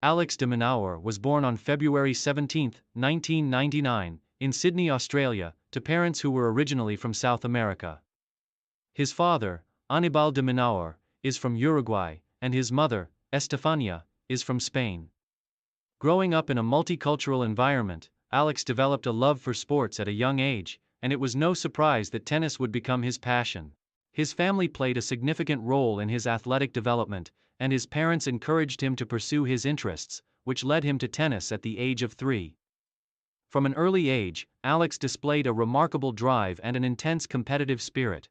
Alex de Minaur was born on February 17, 1999, in Sydney, Australia, to parents who were originally from South America. His father, Aníbal de Minaur, is from Uruguay, and his mother, Estefania, is from Spain. Growing up in a multicultural environment, Alex developed a love for sports at a young age, and it was no surprise that tennis would become his passion. His family played a significant role in his athletic development, and his parents encouraged him to pursue his interests, which led him to tennis at the age of 3. From an early age, Alex displayed a remarkable drive and an intense competitive spirit.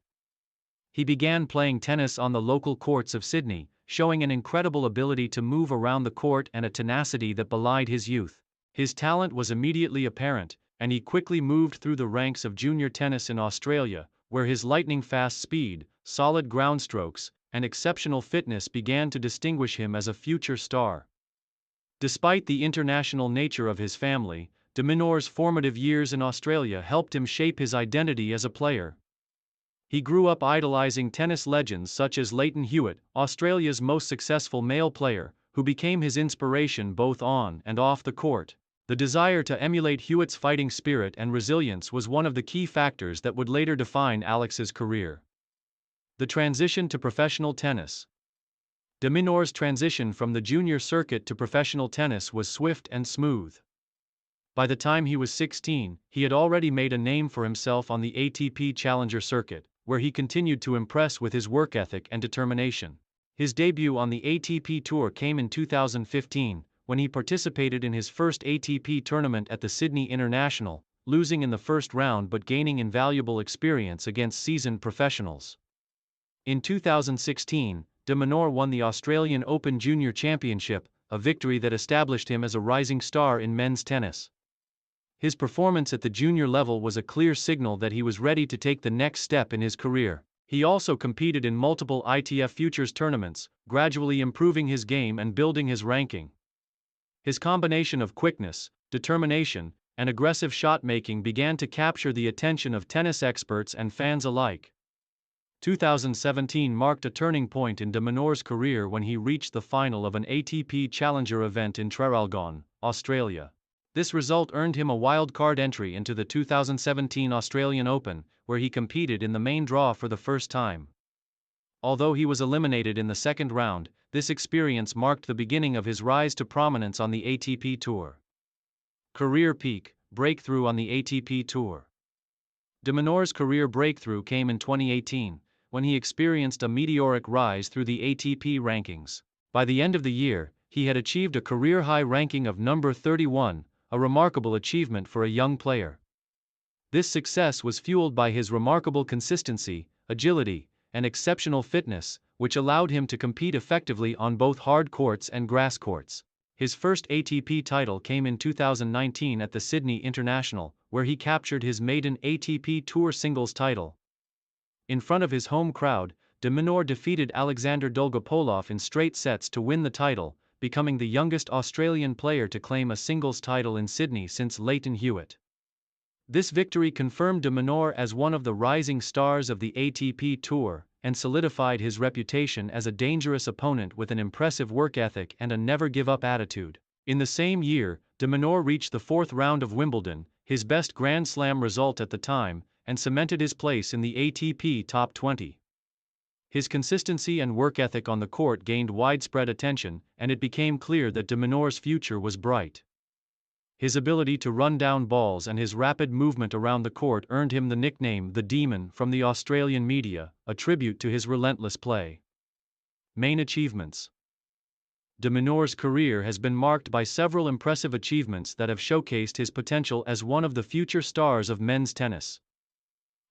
He began playing tennis on the local courts of Sydney, showing an incredible ability to move around the court and a tenacity that belied his youth. His talent was immediately apparent, and he quickly moved through the ranks of junior tennis in Australia, where his lightning-fast speed, solid ground strokes, and exceptional fitness began to distinguish him as a future star. Despite the international nature of his family, de Minaur's formative years in Australia helped him shape his identity as a player. He grew up idolizing tennis legends such as Lleyton Hewitt, Australia's most successful male player, who became his inspiration both on and off the court. The desire to emulate Hewitt's fighting spirit and resilience was one of the key factors that would later define Alex's career. The transition to professional tennis. De Minaur's transition from the junior circuit to professional tennis was swift and smooth. By the time he was 16, he had already made a name for himself on the ATP Challenger circuit, where he continued to impress with his work ethic and determination. His debut on the ATP Tour came in 2015, when he participated in his first ATP tournament at the Sydney International, losing in the first round but gaining invaluable experience against seasoned professionals. In 2016, de Minaur won the Australian Open Junior Championship, a victory that established him as a rising star in men's tennis. His performance at the junior level was a clear signal that he was ready to take the next step in his career. He also competed in multiple ITF Futures tournaments, gradually improving his game and building his ranking. His combination of quickness, determination, and aggressive shot-making began to capture the attention of tennis experts and fans alike. 2017 marked a turning point in de Minaur's career when he reached the final of an ATP Challenger event in Traralgon, Australia. This result earned him a wild-card entry into the 2017 Australian Open, where he competed in the main draw for the first time. Although he was eliminated in the second round, this experience marked the beginning of his rise to prominence on the ATP Tour. Career peak, breakthrough on the ATP Tour. De Minaur's career breakthrough came in 2018, when he experienced a meteoric rise through the ATP rankings. By the end of the year, he had achieved a career-high ranking of number 31, a remarkable achievement for a young player. This success was fueled by his remarkable consistency, agility, and exceptional fitness, which allowed him to compete effectively on both hard courts and grass courts. His first ATP title came in 2019 at the Sydney International, where he captured his maiden ATP Tour singles title. In front of his home crowd, de Minaur defeated Alexander Dolgopolov in straight sets to win the title, becoming the youngest Australian player to claim a singles title in Sydney since Lleyton Hewitt. This victory confirmed de Minaur as one of the rising stars of the ATP Tour, and solidified his reputation as a dangerous opponent with an impressive work ethic and a never-give-up attitude. In the same year, de Minaur reached the fourth round of Wimbledon, his best Grand Slam result at the time, and cemented his place in the ATP Top 20. His consistency and work ethic on the court gained widespread attention, and it became clear that de Minaur's future was bright. His ability to run down balls and his rapid movement around the court earned him the nickname "The Demon" from the Australian media, a tribute to his relentless play. Main achievements. De Minaur's career has been marked by several impressive achievements that have showcased his potential as one of the future stars of men's tennis.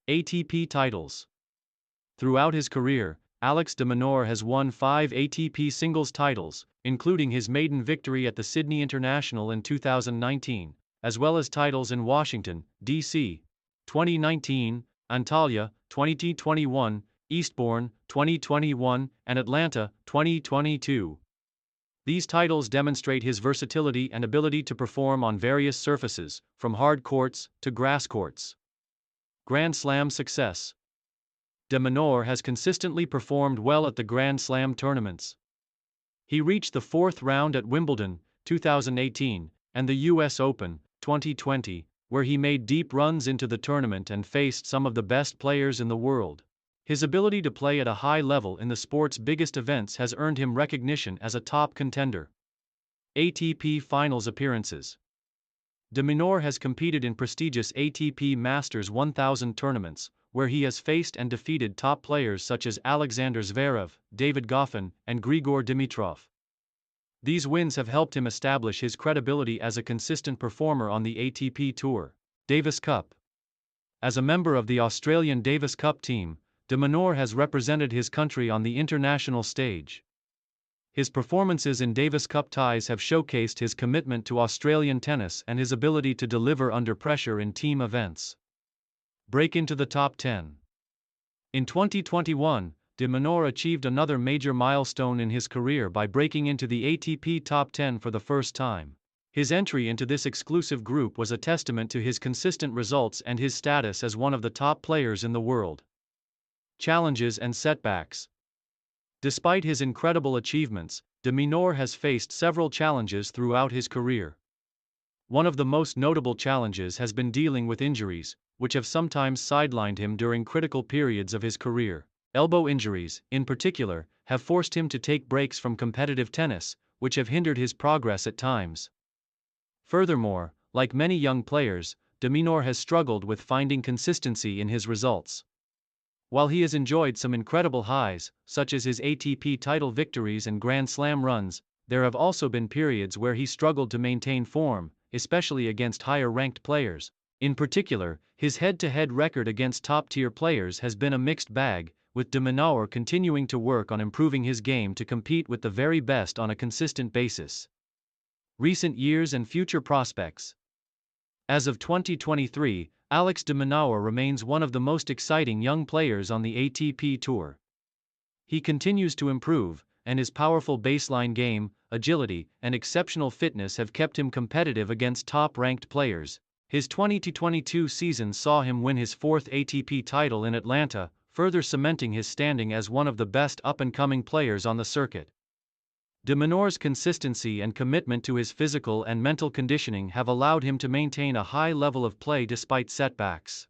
ATP titles. Throughout his career, Alex de Minaur has won 5 ATP singles titles, including his maiden victory at the Sydney International in 2019, as well as titles in Washington, D.C., 2019, Antalya, 2021, Eastbourne, 2021, and Atlanta, 2022. These titles demonstrate his versatility and ability to perform on various surfaces, from hard courts to grass courts. Grand Slam success. De Minaur has consistently performed well at the Grand Slam tournaments. He reached the fourth round at Wimbledon, 2018, and the US Open, 2020, where he made deep runs into the tournament and faced some of the best players in the world. His ability to play at a high level in the sport's biggest events has earned him recognition as a top contender. ATP Finals Appearances. De Minaur has competed in prestigious ATP Masters 1000 tournaments, where he has faced and defeated top players such as Alexander Zverev, David Goffin, and Grigor Dimitrov. These wins have helped him establish his credibility as a consistent performer on the ATP Tour. Davis Cup. As a member of the Australian Davis Cup team, de Minaur has represented his country on the international stage. His performances in Davis Cup ties have showcased his commitment to Australian tennis and his ability to deliver under pressure in team events. Break into the top 10. In 2021, de Minaur achieved another major milestone in his career by breaking into the ATP top 10 for the first time. His entry into this exclusive group was a testament to his consistent results and his status as one of the top players in the world. Challenges and setbacks. Despite his incredible achievements, de Minaur has faced several challenges throughout his career. One of the most notable challenges has been dealing with injuries, which have sometimes sidelined him during critical periods of his career. Elbow injuries, in particular, have forced him to take breaks from competitive tennis, which have hindered his progress at times. Furthermore, like many young players, de Minaur has struggled with finding consistency in his results. While he has enjoyed some incredible highs, such as his ATP title victories and Grand Slam runs, there have also been periods where he struggled to maintain form, especially against higher-ranked players. In particular, his head-to-head record against top-tier players has been a mixed bag, with de Minaur continuing to work on improving his game to compete with the very best on a consistent basis. Recent years and future prospects. As of 2023, Alex de Minaur remains one of the most exciting young players on the ATP Tour. He continues to improve, and his powerful baseline game, agility, and exceptional fitness have kept him competitive against top-ranked players. His 2022 season saw him win his fourth ATP title in Atlanta, further cementing his standing as one of the best up-and-coming players on the circuit. De Minaur's consistency and commitment to his physical and mental conditioning have allowed him to maintain a high level of play despite setbacks.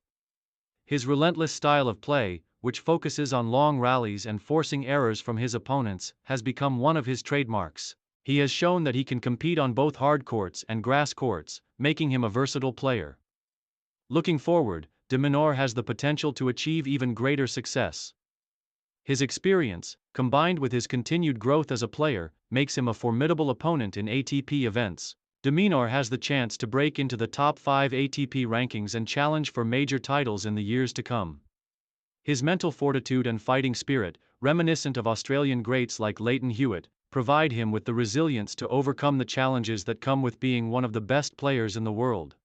His relentless style of play, which focuses on long rallies and forcing errors from his opponents, has become one of his trademarks. He has shown that he can compete on both hard courts and grass courts, making him a versatile player. Looking forward, de Minaur has the potential to achieve even greater success. His experience, combined with his continued growth as a player, makes him a formidable opponent in ATP events. De Minaur has the chance to break into the top 5 ATP rankings and challenge for major titles in the years to come. His mental fortitude and fighting spirit, reminiscent of Australian greats like Lleyton Hewitt, provide him with the resilience to overcome the challenges that come with being one of the best players in the world.